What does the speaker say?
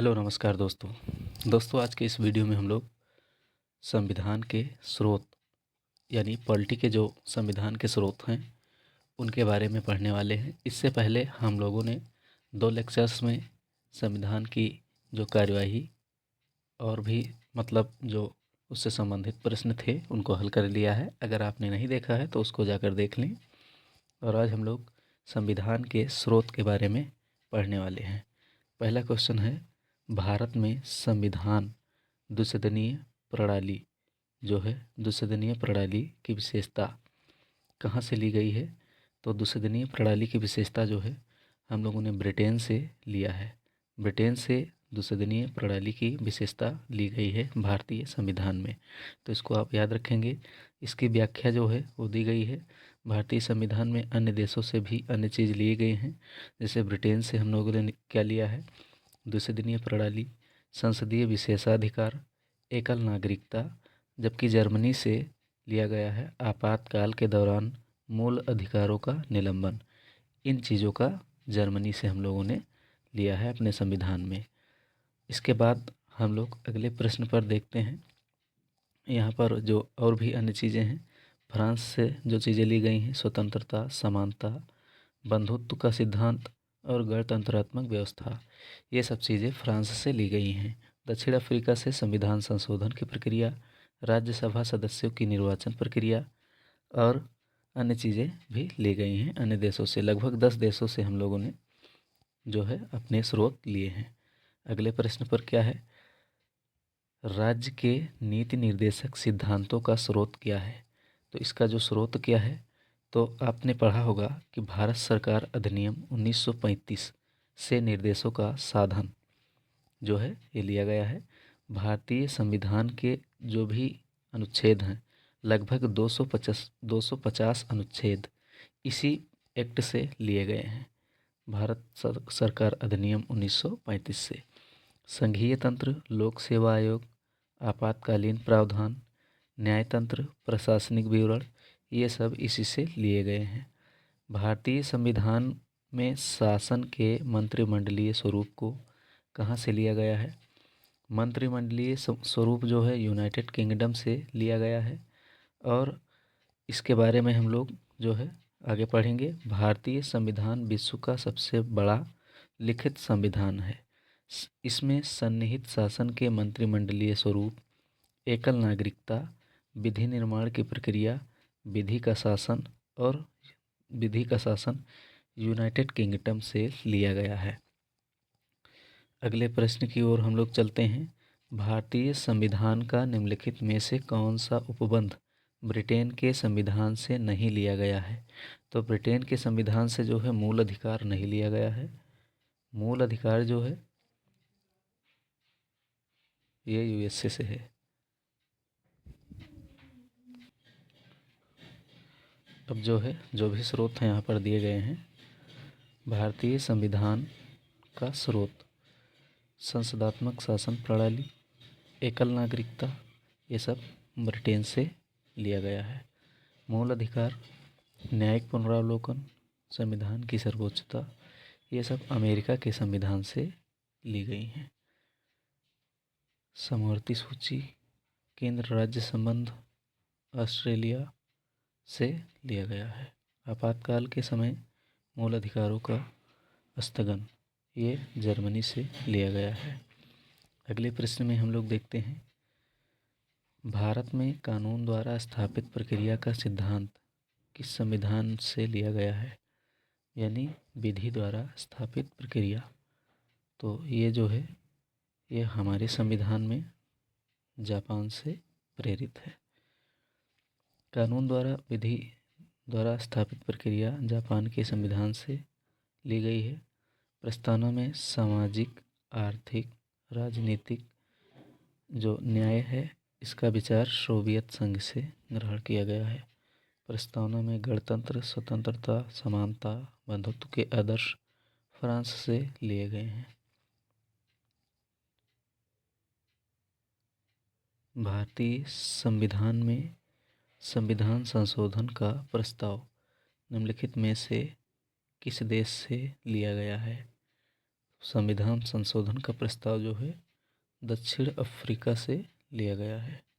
Hello नमस्कार दोस्तों आज के इस वीडियो में हम लोग संविधान के स्रोत यानी पॉलिटी के जो संविधान के स्रोत हैं उनके बारे में पढ़ने वाले हैं। इससे पहले हम लोगों ने 2 लेक्चर्स में संविधान की जो कार्यवाही और भी जो उससे संबंधित प्रश्न थे उनको हल कर लिया है। अगर आपने नहीं देखा है तो उसको जाकर देख लें। और आज हम लोग संविधान के स्रोत के बारे में पढ़ने वाले हैं। पहला क्वेश्चन है, भारत में संविधान द्विसदनीय प्रणाली जो है द्विसदनीय प्रणाली की विशेषता कहाँ से ली गई है? तो द्विसदनीय प्रणाली की विशेषता जो है हम लोगों ने ब्रिटेन से लिया है। ब्रिटेन से द्विसदनीय प्रणाली की विशेषता ली गई है भारतीय संविधान में। तो इसको आप याद रखेंगे। इसकी व्याख्या जो है वो दी गई है। भारतीय संविधान में अन्य देशों से भी अन्य चीज़ लिए गए हैं। जैसे ब्रिटेन से हम लोगों ने क्या लिया है? द्विसदनीय प्रणाली, संसदीय विशेषाधिकार, एकल नागरिकता। जबकि जर्मनी से लिया गया है आपातकाल के दौरान मूल अधिकारों का निलंबन। इन चीज़ों का जर्मनी से हम लोगों ने लिया है अपने संविधान में। इसके बाद हम लोग अगले प्रश्न पर देखते हैं। यहाँ पर जो और भी अन्य चीज़ें हैं, फ्रांस से जो चीज़ें ली गई हैं, स्वतंत्रता, समानता, बंधुत्व का सिद्धांत और गणतंत्रात्मक व्यवस्था, ये सब चीज़ें फ्रांस से ली गई हैं। दक्षिण अफ्रीका से संविधान संशोधन की प्रक्रिया, राज्यसभा सदस्यों की निर्वाचन प्रक्रिया और अन्य चीज़ें भी ली गई हैं अन्य देशों से। लगभग 10 देशों से हम लोगों ने जो है अपने स्रोत लिए हैं। अगले प्रश्न पर क्या है? राज्य के नीति निर्देशक सिद्धांतों का स्रोत क्या है? तो इसका जो स्रोत क्या है, तो आपने पढ़ा होगा कि भारत सरकार अधिनियम 1935 से निर्देशों का साधन जो है ये लिया गया है। भारतीय संविधान के जो भी अनुच्छेद हैं, लगभग 250 अनुच्छेद इसी एक्ट से लिए गए हैं, भारत सरकार अधिनियम 1935 से। संघीय तंत्र, लोक सेवा आयोग, आपातकालीन प्रावधान, न्यायतंत्र, प्रशासनिक विवरण, ये सब इसी से लिए गए हैं। भारतीय संविधान में शासन के मंत्रिमंडलीय स्वरूप को कहाँ से लिया गया है? मंत्रिमंडलीय स्वरूप जो है यूनाइटेड किंगडम से लिया गया है। और इसके बारे में हम लोग जो है आगे पढ़ेंगे। भारतीय संविधान विश्व का सबसे बड़ा लिखित संविधान है। इसमें सन्निहित शासन के मंत्रिमंडलीय स्वरूप, एकल नागरिकता, विधि निर्माण की प्रक्रिया, विधि का शासन और विधि का शासन यूनाइटेड किंगडम से लिया गया है। अगले प्रश्न की ओर हम लोग चलते हैं। भारतीय संविधान का निम्नलिखित में से कौन सा उपबंध ब्रिटेन के संविधान से नहीं लिया गया है? तो ब्रिटेन के संविधान से जो है मूल अधिकार नहीं लिया गया है। मूल अधिकार जो है ये यूएसए से है। अब जो भी स्रोत हैं यहाँ पर दिए गए हैं। भारतीय संविधान का स्रोत, संसदात्मक शासन प्रणाली, एकल नागरिकता, ये सब ब्रिटेन से लिया गया है। मूल अधिकार, न्यायिक पुनरावलोकन, संविधान की सर्वोच्चता, ये सब अमेरिका के संविधान से ली गई हैं। समवर्ती सूची, केंद्र राज्य संबंध, ऑस्ट्रेलिया से लिया गया है। आपातकाल के समय मूल अधिकारों का स्थगन, ये जर्मनी से लिया गया है। अगले प्रश्न में हम लोग देखते हैं, भारत में कानून द्वारा स्थापित प्रक्रिया का सिद्धांत किस संविधान से लिया गया है? यानी विधि द्वारा स्थापित प्रक्रिया, तो ये जो है ये हमारे संविधान में जापान से प्रेरित है। कानून द्वारा विधि द्वारा स्थापित प्रक्रिया जापान के संविधान से ली गई है। प्रस्तावना में सामाजिक, आर्थिक, राजनीतिक जो न्याय है इसका विचार सोवियत संघ से ग्रहण किया गया है। प्रस्तावना में गणतंत्र, स्वतंत्रता, समानता, बंधुत्व के आदर्श फ्रांस से लिए गए हैं। भारतीय संविधान में संविधान संशोधन का प्रस्ताव निम्नलिखित में से किस देश से लिया गया है? संविधान संशोधन का प्रस्ताव जो है दक्षिण अफ्रीका से लिया गया है।